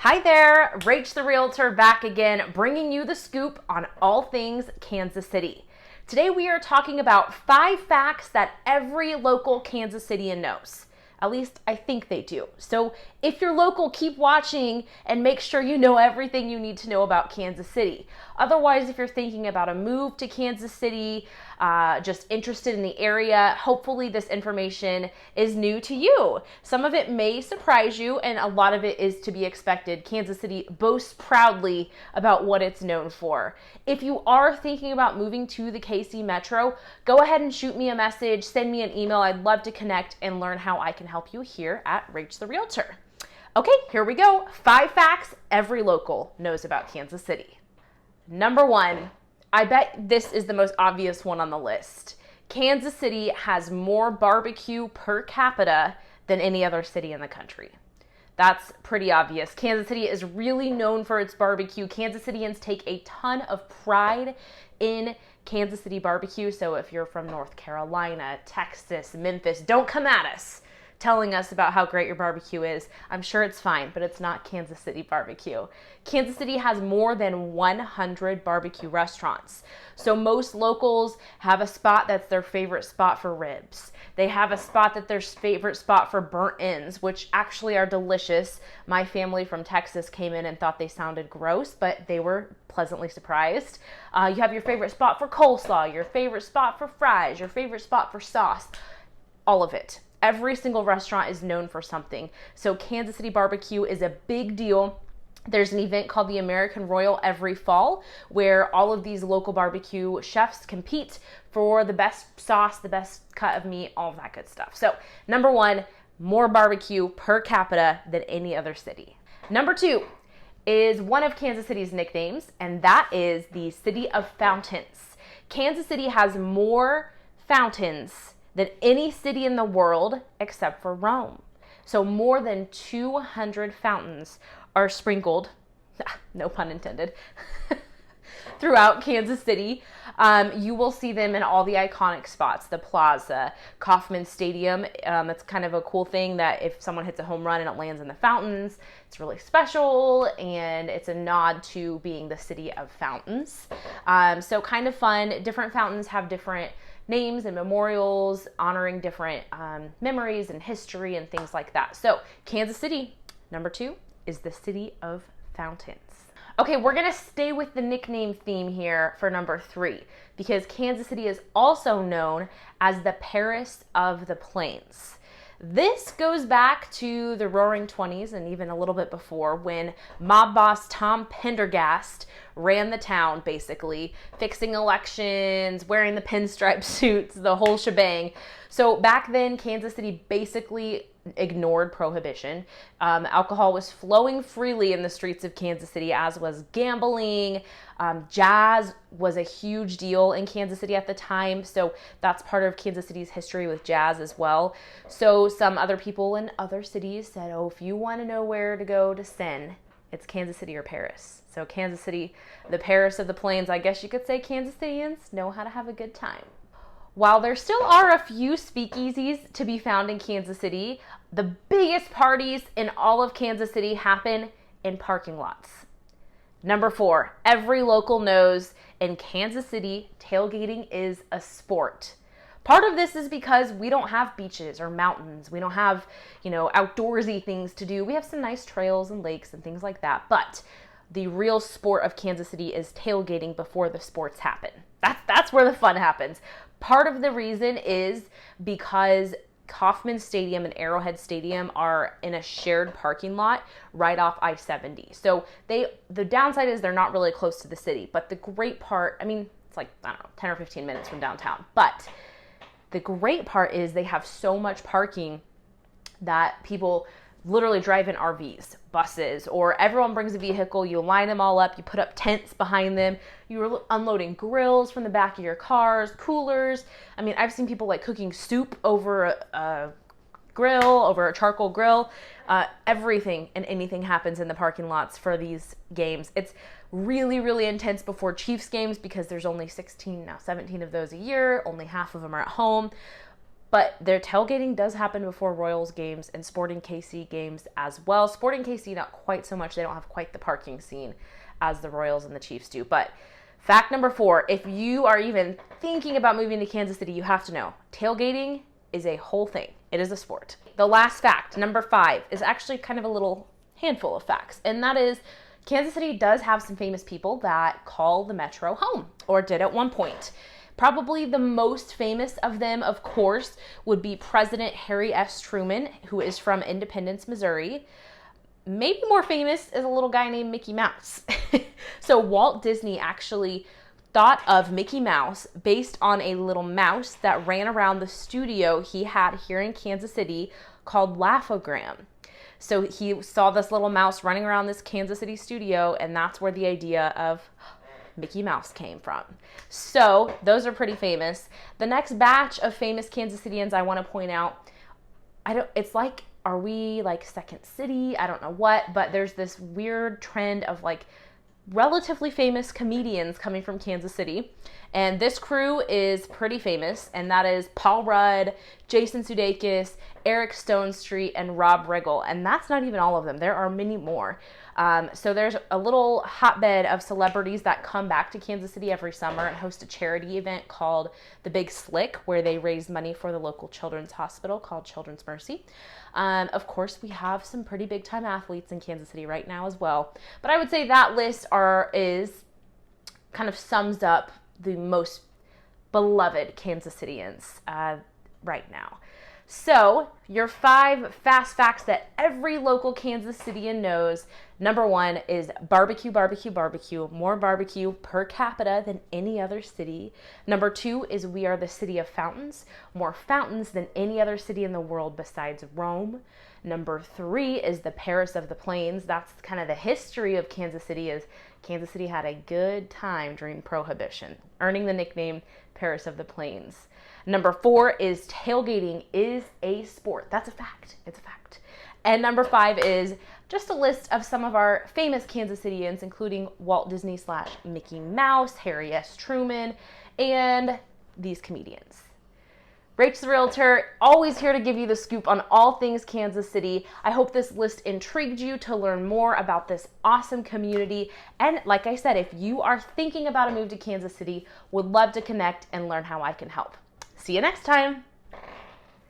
Hi there, Rach the Realtor back again, bringing you the scoop on all things Kansas City. Today we are talking about 5 facts that every local Kansas Cityan knows. At least I think they do. So if you're local, keep watching and make sure you know everything you need to know about Kansas City. Otherwise, if you're thinking about a move to Kansas City, just interested in the area, hopefully this information is new to you. Some of it may surprise you, and a lot of it is to be expected. Kansas City boasts proudly about what it's known for. If you are thinking about moving to the KC Metro, go ahead and shoot me a message, send me an email. I'd love to connect and learn how I can help you here at Rach the Realtor. Okay, here we go. 5 facts every local knows about Kansas City. Number 1, I bet this is the most obvious one on the list. Kansas City has more barbecue per capita than any other city in the country. That's pretty obvious. Kansas City is really known for its barbecue. Kansas Cityans take a ton of pride in Kansas City barbecue. So if you're from North Carolina, Texas, Memphis, don't come at us telling us about how great your barbecue is. I'm sure it's fine, but it's not Kansas City barbecue. Kansas City has more than 100 barbecue restaurants. So most locals have a spot that's their favorite spot for ribs. They have a spot that's their favorite spot for burnt ends, which actually are delicious. My family from Texas came in and thought they sounded gross, but they were pleasantly surprised. You have your favorite spot for coleslaw, your favorite spot for fries, your favorite spot for sauce, all of it. Every single restaurant is known for something. So Kansas City barbecue is a big deal. There's an event called the American Royal every fall where all of these local barbecue chefs compete for the best sauce, the best cut of meat, all of that good stuff. So number 1, more barbecue per capita than any other city. Number 2 is one of Kansas City's nicknames, and that is the City of Fountains. Kansas City has more fountains than any city in the world except for Rome. So more than 200 fountains are sprinkled, no pun intended, throughout Kansas City. You will see them in all the iconic spots, the Plaza, Kauffman Stadium. It's kind of a cool thing that if someone hits a home run and it lands in the fountains, it's really special, and it's a nod to being the city of fountains. So kind of fun. Different fountains have different names and memorials honoring different memories and history and things like that. So Kansas City, number 2, is the City of Fountains. Okay, we're gonna stay with the nickname theme here for number 3 because Kansas City is also known as the Paris of the Plains. This goes back to the Roaring 20s and even a little bit before when mob boss Tom Pendergast ran the town, basically, fixing elections, wearing the pinstripe suits, the whole shebang. So back then, Kansas City basically ignored prohibition. Alcohol was flowing freely in the streets of Kansas City, as was gambling. Jazz was a huge deal in Kansas City at the time, so that's part of Kansas City's history with jazz as well. So some other people in other cities said, oh, if you want to know where to go to sin, it's Kansas City or Paris. So Kansas City, the Paris of the Plains, I guess you could say Kansas Cityans know how to have a good time. While there still are a few speakeasies to be found in Kansas City, the biggest parties in all of Kansas City happen in parking lots. Number 4, every local knows in Kansas City, tailgating is a sport. Part of this is because we don't have beaches or mountains. We don't have, outdoorsy things to do. We have some nice trails and lakes and things like that. But the real sport of Kansas City is tailgating before the sports happen. That's where the fun happens. Part of the reason is because Kauffman Stadium and Arrowhead Stadium are in a shared parking lot right off I-70. So the downside is they're not really close to the city, but the great part, it's like, 10 or 15 minutes from downtown. But the great part is they have so much parking that people literally drive in RVs, buses, or everyone brings a vehicle, you line them all up, you put up tents behind them, you're unloading grills from the back of your cars, coolers. I've seen people cooking soup over a grill, over a charcoal grill. Everything and anything happens in the parking lots for these games. It's really, really intense before Chiefs games because there's only 17 of those a year, only half of them are at home. But their tailgating does happen before Royals games and Sporting KC games as well. Sporting KC, not quite so much. They don't have quite the parking scene as the Royals and the Chiefs do. But fact number 4, if you are even thinking about moving to Kansas City, you have to know tailgating is a whole thing. It is a sport. The last fact, number 5, is actually kind of a little handful of facts. And that is Kansas City does have some famous people that call the Metro home, or did at one point. Probably the most famous of them, of course, would be President Harry S. Truman, who is from Independence, Missouri. Maybe more famous is a little guy named Mickey Mouse. So Walt Disney actually thought of Mickey Mouse based on a little mouse that ran around the studio he had here in Kansas City called Laugh-O-Gram. So he saw this little mouse running around this Kansas City studio, and that's where the idea of Mickey Mouse came from. So those are pretty famous. The next batch of famous Kansas Cityans I want to point out, it's like, are we like Second City? I don't know what, but there's this weird trend of like relatively famous comedians coming from Kansas City. And this crew is pretty famous, and that is Paul Rudd, Jason Sudeikis, Eric Stonestreet, and Rob Riggle. And that's not even all of them. There are many more. So there's a little hotbed of celebrities that come back to Kansas City every summer and host a charity event called The Big Slick, where they raise money for the local children's hospital called Children's Mercy. Of course, we have some pretty big time athletes in Kansas City right now as well. But I would say that list is kind of sums up the most beloved Kansas Cityans right now. So, your 5 fast facts that every local Kansas Cityan knows. Number 1 is barbecue, barbecue, barbecue. More barbecue per capita than any other city. Number 2 is we are the city of fountains. More fountains than any other city in the world besides Rome. Number 3 is the Paris of the Plains. That's kind of the history of Kansas City, is Kansas City had a good time during Prohibition, earning the nickname Paris of the Plains. Number 4 is tailgating is a sport. That's a fact. It's a fact. And number 5 is just a list of some of our famous Kansas Cityans, including Walt Disney / Mickey Mouse, Harry S. Truman, and these comedians. Rach the Realtor, always here to give you the scoop on all things Kansas City. I hope this list intrigued you to learn more about this awesome community. And like I said, if you are thinking about a move to Kansas City, would love to connect and learn how I can help. See you next time.